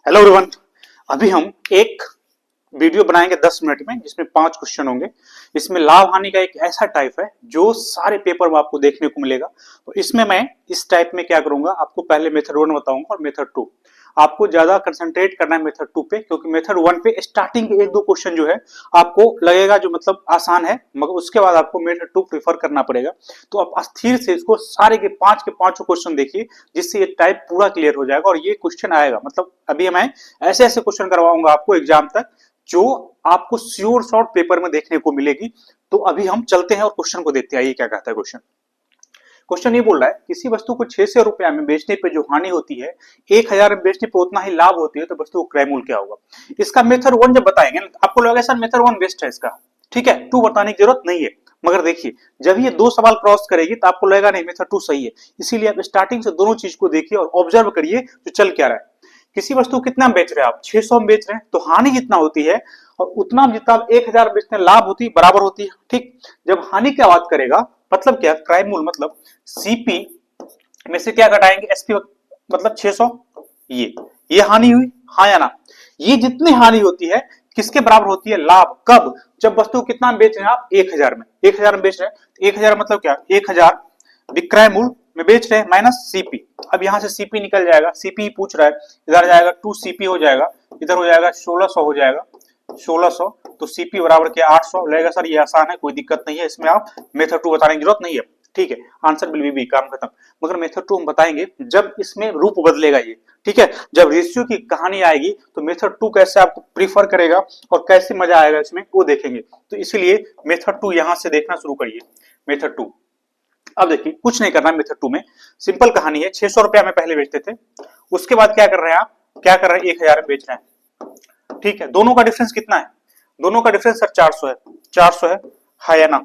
Hello everyone. अभी हम एक वीडियो बनाएंगे 10 मिनट में, जिसमें 5 क्वेश्चन होंगे। इसमें लाभ हानि का एक ऐसा टाइप है जो सारे पेपर में आपको देखने को मिलेगा। तो इसमें मैं इस टाइप में क्या करूंगा, आपको पहले मेथड 1 बताऊंगा और मेथड 2। आपको ज्यादा कंसंट्रेट करना है मेथड 2 पे, क्योंकि मेथड 1 पे स्टार्टिंग के 1-2 क्वेश्चन जो है आपको लगेगा जो मतलब आसान है, मगर उसके बाद आपको मेथड 2 प्रीफर करना पड़ेगा। तो आप अस्थिर से इसको सारे के पांचों क्वेश्चन देखिए, जिससे ये टाइप पूरा क्लियर हो जाएगा और ये क्वेश्चन आएगा। मतलब अभी मैं ऐसे ऐसे क्वेश्चन करवाऊंगा आपको एग्जाम तक जो आपको श्योर शॉर्ट पेपर में देखने को मिलेगी। तो अभी हम चलते हैं और क्वेश्चन को देखते हैं। ये क्या कहता है क्वेश्चन। क्वेश्चन ये बोल रहा है, किसी वस्तु को 600 रुपया में बेचने पे जो हानि होती है 1000 में बेचने पे उतना ही लाभ होती है, तो वस्तु का क्रय मूल्य क्या होगा। इसका मेथड 1 जब बताएंगे आपको लगेगा सर मेथड 1 बेस्ट है इसका, ठीक है, 2 बताने की जरूरत नहीं है। मगर देखिए, जब ये 2 सवाल क्रॉस करेगी तो आपको लगेगा नहीं मेथड 2 सही है। इसीलिए आप स्टार्टिंग से दोनों चीज को देखिए और ऑब्जर्व करिए जो चल क्या रहा है। किसी वस्तु को कितना बेच रहे हैं आप, 600 में बेच रहे हैं, तो हानि जितना होती है और उतना जितना आप 1000 बेचते हैं लाभ होती है, बराबर होती है। ठीक, जब हानि की बात करेगा मतलब क्या, क्रय मूल्य मतलब सीपी में से क्या घटाएंगे, एसपी मतलब 600। ये हानि हुई, हाँ या ना। ये जितनी हानि होती है किसके बराबर होती है, लाभ। कब, जब वस्तु कितना बेच रहे हैं आप, 1000 में। 1000 में बेच रहे हैं तो 1000 मतलब क्या, 1000 विक्रय मूल्य में बेच रहे हैं माइनस सीपी। अब यहां से सीपी निकल जाएगा, सीपी पूछ रहा है, इधर जाएगा 2 सीपी हो जाएगा, इधर हो जाएगा 1600 हो जाएगा 1600। तो सीपी बराबर क्या, 800 लगेगा। सर ये आसान है, कोई दिक्कत नहीं है, इसमें आप मेथड 2 बताने की जरूरत नहीं है। ठीक है, आंसर विल बी, काम खत्म। मगर मेथड 2 हम बताएंगे जब इसमें रूप बदलेगा ये। ठीक है, जब रेशियो की कहानी आएगी तो मेथड 2 कैसे आपको प्रीफर करेगा और कैसे मजा आएगा इसमें वो देखेंगे। तो इसलिए मेथड 2 यहां से देखना शुरू करिए। मेथड 2 अब देखिए, कुछ नहीं करना मेथड 2 में, सिंपल कहानी है। 600 रुपया में पहले बेचते थे, उसके बाद क्या कर रहे हैं आप, क्या कर रहे हैं, 1000 में बेच रहे हैं। ठीक है, दोनों का डिफरेंस कितना है, दोनों का डिफरेंस सर 400 है। 400 है या ना।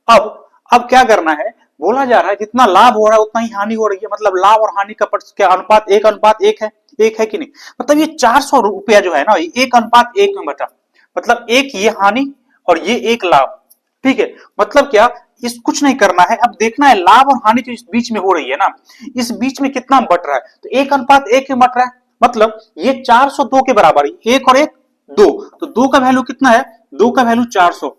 अब क्या करना है, बोला जा रहा है जितना लाभ हो रहा है उतना ही हानि हो रही है। मतलब लाभ और हानि का क्या अनुपात, 1:1 है। एक है कि नहीं, मतलब ये 400 रुपया जो है ना, ये 1:1 में बटा, मतलब एक ये हानि और ये एक लाभ। ठीक है, मतलब क्या, इस कुछ नहीं करना है, अब देखना है लाभ और हानि जो इस बीच में हो रही है ना, इस बीच में कितना बट रहा है। तो 1:1 में बट रहा है, मतलब ये 402 के बराबर, एक और एक 2, तो 2 का वैल्यू कितना है, 2 का वैल्यू 400,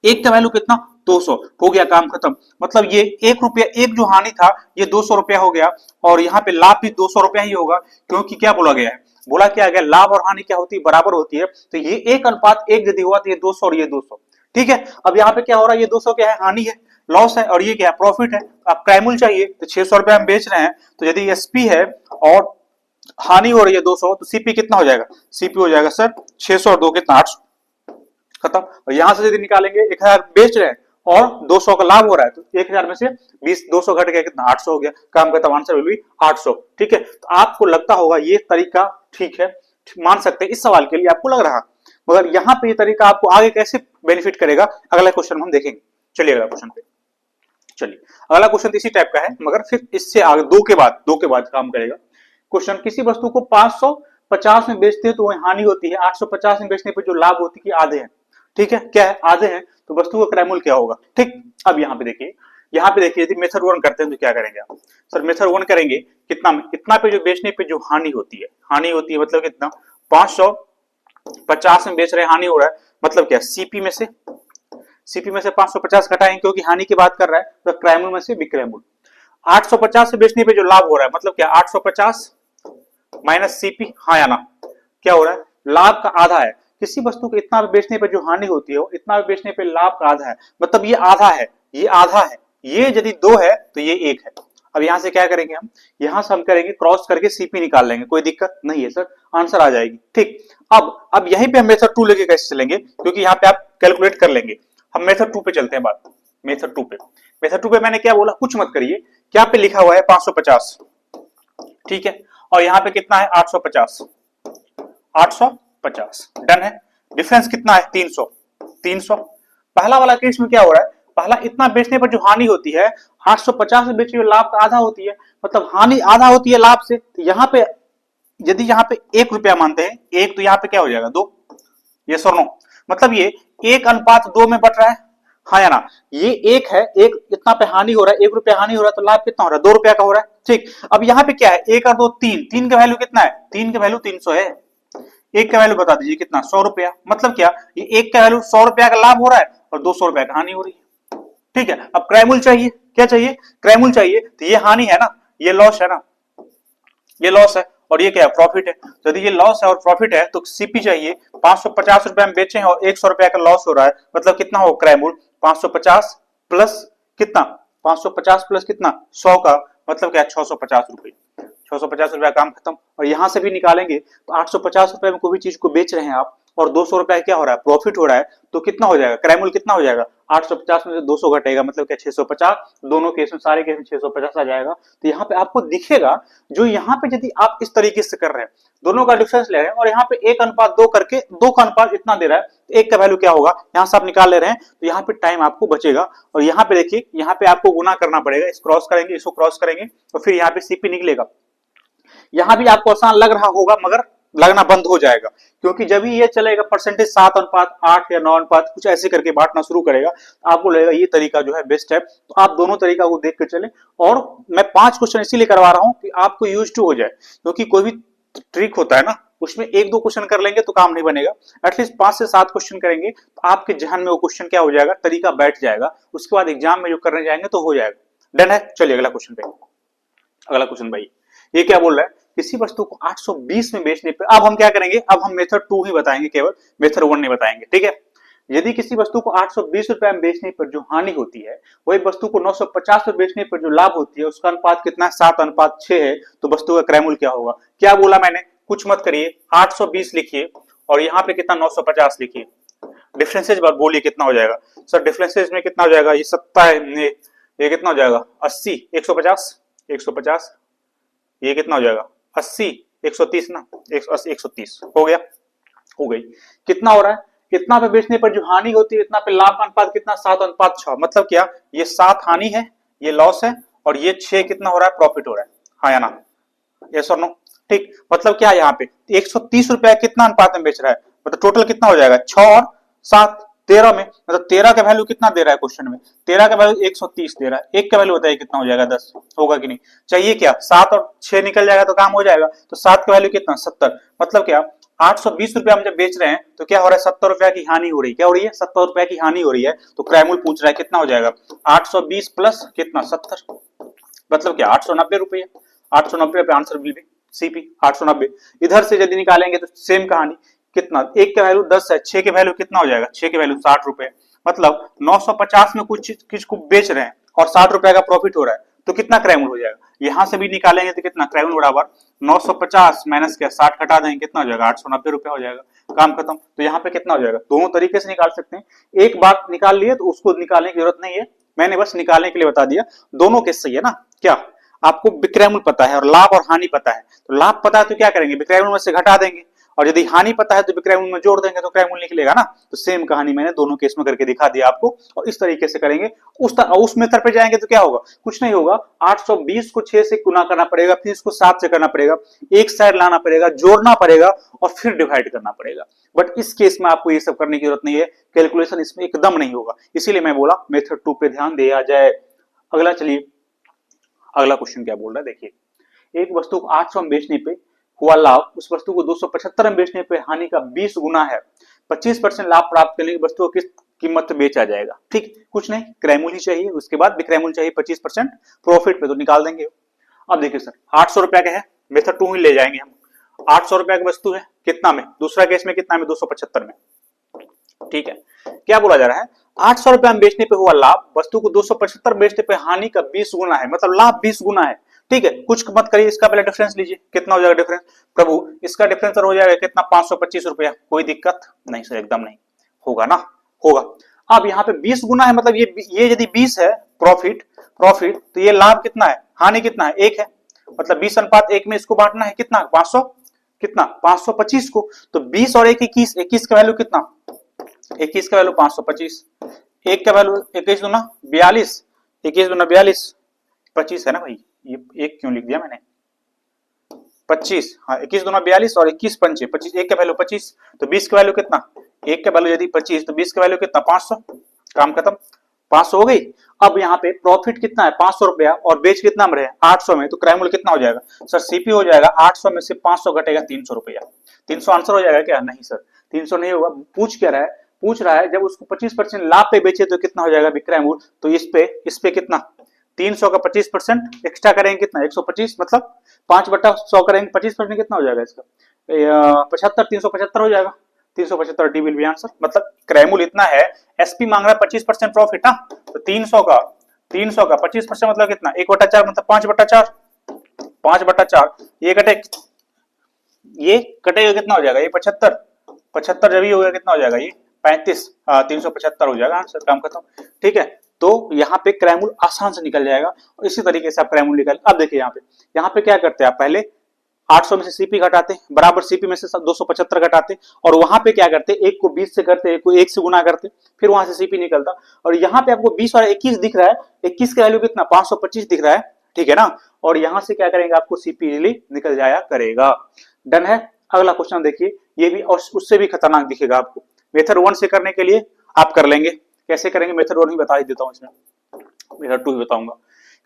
एक का वैल्यू कितना, 200। हो गया, काम खत्म। मतलब ये 1 रुपया, एक जो हानि था ये 200 रुपया हो गया, और यहाँ पे लाभ भी 200 रुपया ही होगा, क्योंकि क्या बोला गया है, बोला क्या गया, लाभ और हानि क्या होती है, बराबर होती है। तो ये 1:1 यदि हुआ तो ये 200 और ये 200। ठीक है, अब यहाँ पे क्या हो रहा है, ये 200 क्या है, हानि है, लॉस है, और ये क्या है, प्रॉफिट है। अब क्रय मूल्य चाहिए, तो 600 रुपया हम बेच रहे हैं, तो यदि एसपी है और हानि हो रही है 200, तो सीपी कितना हो जाएगा, सीपी हो जाएगा सर 600 और 2 कितना, 800। खत्म। और यहां से यदि निकालेंगे, 1000 बेच रहे हैं और 200 का लाभ हो रहा है, तो 1000 में से 20 200 घट गया, कितना, 800 हो गया। काम खत्म, आंसर विल बी 800। ठीक है, तो आपको लगता होगा ये तरीका ठीक है, मान सकते हैं इस सवाल के लिए आपको लग रहा, मगर यहाँ पे ये तरीका आपको आगे कैसे बेनिफिट करेगा, अगला क्वेश्चन में हम देखेंगे। चलिए अगला क्वेश्चन पे चलिए। अगला क्वेश्चन इसी टाइप का है, मगर फिर इससे आगे दो के बाद काम करेगा। क्वेश्चन, किसी वस्तु को 550 में बेचते हैं तो वह हानि होती है, 850 में बेचने पर जो लाभ होती है आधे हैं। ठीक है, क्या है, आधे हैं, तो वस्तु का क्रय मूल्य क्या होगा। ठीक, अब यहाँ पे देखिए, यदि मेथड 1 करते हैं तो क्या करेंगे आप, सर मेथड 1 करेंगे कितना में, कितना पे जो बेचने पे जो हानि होती है मतलब कितना, 550 में बेच रहे, हानि हो रहा है, मतलब क्या, सीपी में से 550 घटाएंगे, क्योंकि हानि की बात कर रहा है, तो क्रय मूल्य में से विक्रय मूल्य। 850 से बेचने पे जो लाभ हो रहा है, मतलब क्या, 850 माइनस सीपी, हाँ या ना। क्या हो रहा है, लाभ का आधा है। किसी वस्तु को इतना बेचने पे जो हानि होती है इतना बेचने पे लाभ का आधा है, मतलब ये आधा है, ये आधा है, ये यदि 2 है तो ये 1 है। अब यहां से क्या करेंगे हम, यहां से हम करेंगे क्रॉस करके सीपी निकाल लेंगे, कोई दिक्कत नहीं है सर, आंसर आ जाएगी। ठीक, अब यहीं पे हम मेथड 2 लेके कैसे चलेंगे, क्योंकि यहाँ पे आप कैलकुलेट कर लेंगे। हम मेथड 2 पे चलते हैं बात, मेथड 2 पे मैंने क्या बोला, कुछ मत करिए, क्या पे लिखा हुआ है 550, ठीक है, और यहाँ पे कितना है 850, 850 डन है। डिफरेंस कितना है 300, 300। पहला वाला केस में क्या हो रहा है, पहला इतना बेचने पर जो हानि होती है 850 से बेचे हुए लाभ का आधा होती है, मतलब हानि आधा होती है लाभ से। तो यहाँ पे यदि यहाँ पे 1 रुपया मानते हैं, एक, तो यहाँ पे क्या हो जाएगा 2, ये सर नो, मतलब ये 1:2 में बट रहा है, हाँ या ना? ये एक है, एक इतना पे हानि हो रहा है, 1 रुपया हानि हो रहा है, तो लाभ कितना हो रहा है? 2 रुपया का हो रहा है। ठीक, अब यहाँ पे क्या है, 1 और 2 3, 3 का वैल्यू कितना है? 3 का वैल्यू 300 है। एक का वैल्यू बता दीजिए कितना? 100 रुपया। मतलब क्या, ये एक का वैल्यू 100 रुपया का लाभ हो रहा है और 200 रुपया का हानि हो रही है। ठीक है, अब क्रैमुल चाहिए, क्या चाहिए? क्रैमुल चाहिए, तो ये हानि है ना, ये लॉस है ना, ये लॉस है, और ये क्या है? प्रॉफिट है। तो यदि ये लॉस है और प्रॉफिट है तो सीपी चाहिए। 550 रुपए में बेचे और 100 रुपया का लॉस हो रहा है, मतलब कितना हो क्रैमुल? 550 प्लस कितना? 550 प्लस कितना? 100 का, मतलब क्या? 650 रुपए। 650 रुपया काम खत्म। और यहां से भी निकालेंगे तो 850 रुपए में कोई भी चीज को बेच रहे हैं आप, और 200 रुपया क्या हो रहा है? प्रॉफिट हो रहा है, तो कितना हो जाएगा? क्रैमुल कितना हो जाएगा? 850 में से 200 घटेगा, मतलब क्या? 650। दोनों केस में, सारे केस में 650 आ जाएगा। तो यहाँ पे आपको दिखेगा, जो यहाँ पे यदि आप इस तरीके से कर रहे हैं, दोनों का डिफरेंस ले रहे हैं, और यहाँ पे 1:2 करके 2 का अनुपात इतना दे रहा है, तो 1 का वैल्यू क्या होगा? यहाँ से आप निकाल ले रहे हैं, तो यहाँ पे टाइम आपको बचेगा। और यहाँ पे देखिए, यहाँ पे आपको गुना करना पड़ेगा, इस क्रॉस करेंगे, इसको क्रॉस करेंगे, तो फिर यहाँ पे सीपी निकलेगा। यहां भी आपको आसान लग रहा होगा, मगर लगना बंद हो जाएगा, क्योंकि जब ही ये चलेगा परसेंटेज 7:8 या 9 कुछ ऐसे करके बांटना शुरू करेगा, तो आपको लगेगा ये तरीका जो है बेस्ट है। तो आप दोनों तरीका को देख कर चले। और मैं 5 क्वेश्चन इसीलिए करवा रहा हूं कि आपको यूज टू हो जाए, क्योंकि कोई भी ट्रिक होता है ना, उसमें 1-2 क्वेश्चन कर लेंगे तो काम नहीं बनेगा। एटलीस्ट 5 से 7 क्वेश्चन करेंगे तो आपके जहन में वो क्वेश्चन क्या हो जाएगा? तरीका बैठ जाएगा। उसके बाद एग्जाम में जो करने जाएंगे तो हो जाएगा। डन है? चलिए अगला क्वेश्चन पे। अगला क्वेश्चन भाई, ये क्या बोल रहा है? किसी वस्तु को 820 में बेचने पर, अब हम क्या करेंगे? अब हम मेथड 2 ही बताएंगे, केवल मेथड 1 नहीं बताएंगे। ठीक है, यदि किसी वस्तु को 820 रुपए में बेचने पर जो हानि होती है, वही वस्तु को 950 में बेचने पर जो लाभ होती है, उसका अनुपात कितना है? 7:6 है। तो वस्तु का क्रयमूल्य क्या होगा? क्या बोला मैंने? कुछ मत करिए, 820 लिखिए और यहाँ पे कितना? 950 लिखिए। डिफरेंसेज बोलिए कितना हो जाएगा? सर डिफरेंसेज में कितना हो जाएगा? ये 70, ये कितना हो जाएगा? 80, 150, 150, ये कितना हो जाएगा? 80, 130 ना, 180, 130 हो गया, हो गई। कितना हो रहा है? इतना पे बेचने पर जो हानि होती है, इतना पे लाभ का अनुपात कितना? 7:6। मतलब क्या, ये 7 हानि है, ये लॉस है, और ये 6 कितना हो रहा है? प्रॉफिट हो रहा है। हाँ या ना? यस और नो? ठीक, मतलब क्या यहाँ पे 130 रुपया कितना अनुपात में बेच रहा है? मतलब टोटल कितना हो जाएगा? 6 और 7, 13 में। मतलब 13 का वैल्यू कितना दे रहा है क्वेश्चन में? 13 का वैल्यू 130 दे रहा है। एक का वैल्यू बताइए कितना हो जाएगा? 10 होगा कि नहीं? चाहिए क्या? 7 और 6 निकल जाएगा तो काम हो जाएगा। तो 7 का वैल्यू कितना? 70। मतलब क्या, 820 रुपया हम जब बेच रहे हैं तो क्या हो रहा है? 70 रुपया की हानि हो रही है। क्या हो रही है? 70 रुपया की हानि हो रही है। तो क्रैमुल पूछ रहा है कितना हो जाएगा? 820 प्लस कितना? 70, मतलब क्या? 890 रुपये। 890 रुपये आंसर विल बी सीपी 890। इधर से यदि निकालेंगे तो सेम कहानी, कितना? 1 का वैल्यू 10 है, 6 के वैल्यू कितना हो जाएगा? 6 के वैल्यू 60 रुपए। मतलब 950 में कुछ चीज को बेच रहे हैं और 60 रुपए का प्रॉफिट हो रहा है, तो कितना क्रैमुल हो जाएगा? यहां से भी निकालेंगे तो कितना? क्रैमुल बराबर 950 माइनस क्या? 60 घटा देंगे, कितना हो जाएगा? 890 रुपया हो जाएगा। काम खत्म। तो यहाँ पे कितना हो जाएगा? दोनों तरीके से निकाल सकते हैं। एक बात निकाल लिए तो उसको निकालने की जरूरत नहीं है, मैंने बस निकालने के लिए बता दिया। दोनों केस सही है ना? क्या आपको विक्रयमूल्य पता है और लाभ और हानि पता है? तो लाभ पता है तो क्या करेंगे? विक्रयमूल्य में से घटा देंगे, और यदि हानि पता है तो विक्रयमूल्य में जोड़ देंगे, तो क्रयमूल्य निकलेगा ना। तो सेम कहानी मैंने दोनों केस में करके दिखा दिया आपको, और इस तरीके से करेंगे। उस मेथड पे जाएंगे तो क्या होगा? कुछ नहीं होगा। 820 को 6 से गुना करना पड़ेगा, फिर इसको 7 से करना पड़ेगा, एक साइड लाना पड़ेगा, जोड़ना पड़ेगा, और फिर डिवाइड करना पड़ेगा। बट इस केस में आपको ये सब करने की जरूरत नहीं है, कैलकुलेशन इसमें एकदम नहीं होगा। इसीलिए मैं बोला मेथड 2 पे ध्यान दिया जाए। अगला चलिए, अगला क्वेश्चन क्या बोल रहा है देखिए, एक वस्तु को 800 में बेचने पे हुआ लाभ उस वस्तु को 275 में बेचने पे हानि का 20 गुना है। 25% लाभ प्राप्त करने की वस्तु को किस कीमत पे बेचा जाएगा? ठीक, कुछ नहीं, क्रयमूल्य ही चाहिए, उसके बाद विक्रयमूल्य चाहिए 25% प्रॉफिट पे, तो निकाल देंगे। अब देखिए सर 800 रुपया का है, मेथड 2 ही ले जाएंगे हम। 800 रुपया की वस्तु है, कितना में? दूसरा केस में कितना में? 275 में। ठीक है, क्या बोला जा रहा है? 800 रुपया में बेचने पे हुआ लाभ वस्तु को 275 बेचने पे हानि का 20 गुना है, मतलब लाभ 20 गुना है। ठीक है, कुछ मत करिए, इसका पहले डिफरेंस लीजिए, कितना हो जाएगा डिफरेंस? प्रभु इसका डिफरेंस हो जाएगा कितना? 525 रुपया। कोई दिक्कत नहीं सर, एकदम नहीं होगा ना? होगा। अब यहाँ पे 20 गुना है, मतलब ये यदि 20 है प्रॉफिट, तो ये लाभ कितना है? हानि कितना है? 1 है। मतलब 20:1 में इसको बांटना है कितना? 500, कितना? 525 को। तो 20 और 1 21, 21 का वैल्यू कितना? 21 का वैल्यू 525, 1 का वैल्यू 21 दूना 42, 21 दूना 42, 25 है ना भाई? ये 1 क्यों लिख दिया मैंने? 25, हाँ 21 दूना 42 और 21 पंचे 25, 1 का वैल्यू 25, तो 20 का वैल्यू कितना? 1 का वैल्यू यदि 25 तो 20 का वैल्यू कितना? 500। काम खत्म, 500 हो गई। अब यहाँ पे प्रॉफिट कितना है 500 रुपया और बेच कितना में रहे 800 में, तो क्रय मूल्य कितना हो जाएगा सर, सीपी हो जाएगा 800 में से 500 घटेगा 300 रुपया। 300 आंसर हो जाएगा क्या, नहीं सर 300 नहीं होगा। पूछ क्या रहा है, पूछ रहा है जब उसको 25% लाभ पे बेचे तो कितना हो जाएगा विक्रय मूल्य, तो इस पे कितना 300 का 25% एक्स्ट्रा करेंगे कितना 125, मतलब 5/100 करेंगे 25% कितना हो जाएगा इसका 75, 375 हो जाएगा। 375 डी विल बी आंसर, मतलब क्रय मूल्य इतना है, एसपी मांग रहा है 25% प्रॉफिट ना, तो 300 का 25% मतलब कितना 1/4 मतलब 5/4, 5/4 ये कटेगा कितना हो जाएगा ये 75, 75 जब ये होगा कितना हो जाएगा ये 35, 375 हो जाएगा आंसर, काम खत्म। ठीक है, तो यहाँ पे क्रय मूल्य आसान से निकल जाएगा और इसी तरीके से आप क्रय मूल्य निकल। अब देखिए यहाँ पे क्या करते हैं आप, पहले 800 में से सीपी घटाते बराबर सीपी में से 275 घटाते, और वहां पे क्या करते एक को 20 से करते, एक को 1 से गुना करते, फिर वहां से सीपी निकलता। और यहाँ पे आपको 20 और 21 दिख रहा है, 21 का वैल्यू कितना 525 दिख रहा है, ठीक है ना, और यहां से क्या करेंगे आपको सीपी इजीली निकल जाया करेगा। डन है। अगला क्वेश्चन देखिए, ये भी और उससे भी खतरनाक दिखेगा आपको। मेथड 1 से करने के लिए आप कर लेंगे, कैसे करेंगे मेथड 1 ही बता ही देता हूं, इसमें मेथड 2 ही बताऊंगा।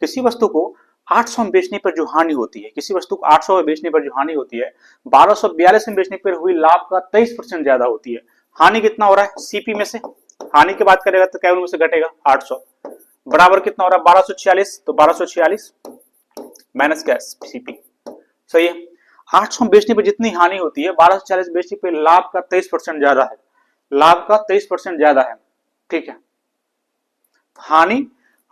किसी वस्तु को 800 में बेचने पर जो हानि होती है, किसी वस्तु को 800 में बेचने पर जो हानि होती है 1242 में बेचने पर हुई लाभ का 23% ज्यादा होती है। हानि कितना हो रहा है सीपी में से, हानि की बात करेगा तो केवल में से घटेगा 800, बराबर कितना हो रहा है 1246, तो 1246 माइनस क्या सीपी, सही है। 800 बेचने पर जितनी हानि होती है 1240 बेचने पर लाभ का 23% ज्यादा है, लाभ का 23% ज्यादा है, ठीक है।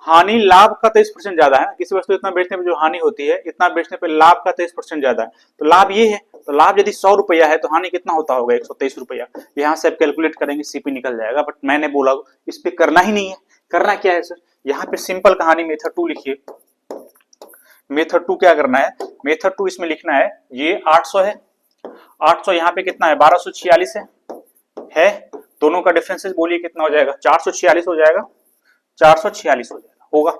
हानि लाभ का 23% ज्यादा है, किसी वस्तु इतना बेचने पर जो हानि होती है इतना बेचने पर लाभ का 23% ज्यादा है, तो लाभ ये है, तो लाभ यदि 100 रुपया है तो हानि कितना होता होगा 123 रुपया। यहां से आप कैलकुलेट करेंगे सीपी निकल जाएगा, बट मैंने बोला इस पे करना ही नहीं है। करना क्या है सर, यहाँ पे सिंपल कहानी मेथड 2 लिखिए। मेथड 2 क्या करना है, मेथड 2 इसमें लिखना है ये 800 है, 800 यहाँ पे कितना है 1246 है, दोनों का डिफरेंसेस बोलिए कितना हो जाएगा 446 हो जाएगा, 446 हो जाएगा होगा।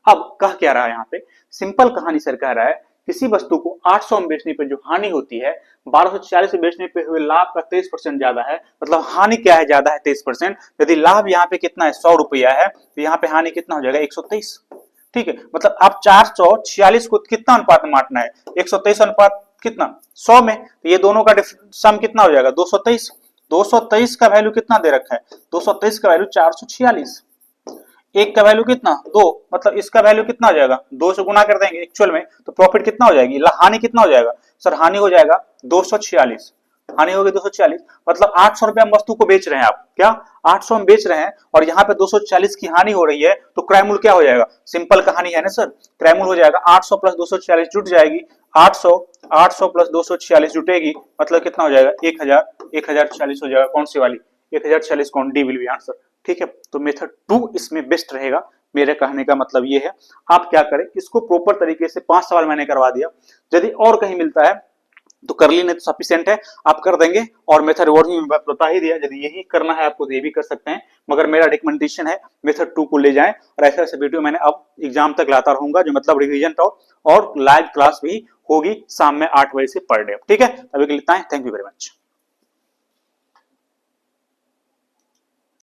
अब कह क्या रहा है यहाँ पे, सिंपल कहानी सर कह रहा है किसी वस्तु को 800 में बेचने पर जो हानि होती है 1240 में बेचने पे हुए लाभ का 23% ज्यादा है, मतलब हानि क्या है ज्यादा है 23%। यदि लाभ यहाँ पे कितना है 100 रुपया है तो यहाँ पे हानि कितना हो जाएगा 123, ठीक है। मतलब आप 446 को कितना अनुपात में बांटना है 123 अनुपात कितना 100 में, तो ये दोनों का सम कितना हो जाएगा 223। 223 का वैल्यू कितना दे रखा है 223 का वैल्यू 446, एक का वैल्यू कितना 2, मतलब इसका वैल्यू कितना हो जाएगा 2 से गुना कर देंगे एक्चुअल में, तो प्रॉफिट कितना हो जाएगी, हानि कितना हो जाएगा सर, हानि हो जाएगा 246, हानि होगी 246, मतलब 800 रुपया वस्तु को बेच रहे हैं आप, क्या 800 में बेच रहे हैं और यहाँ पे 240 की हानि हो रही है, तो क्रय मूल्य क्या हो जाएगा, सिंपल कहानी है ना सर, क्रय मूल्य हो जाएगा 800 प्लस 246 जुट जाएगी, 800 प्लस 246 जुटेगी, मतलब कितना हो जाएगा 1040 हो जाएगा, कौन सी वाली 1040, कौन डी विल बी आंसर, ठीक है। तो मेथड 2 इसमें बेस्ट रहेगा, मेरे कहने का मतलब ये है। आप क्या करें, इसको प्रॉपर तरीके से 5 सवाल मैंने करवा दिया, यदि और कहीं मिलता है तो कर ली, नहीं तो सफिशिएंट है, आप कर देंगे। और मेथड 1 भी मैं बता ही दिया, यदि यही करना है आपको तो ये भी कर सकते हैं, मगर मेरा रिकमेंडेशन है मेथड 2 को ले जाएं। और ऐसे ऐसे वीडियो मैंने अब एग्जाम तक लाता रहूंगा, जो मतलब रिवीजन और लाइव क्लास भी होगी शाम में 8 बजे से पर डे, ठीक है। अभी के लिए इतना है, थैंक यू वेरी मच।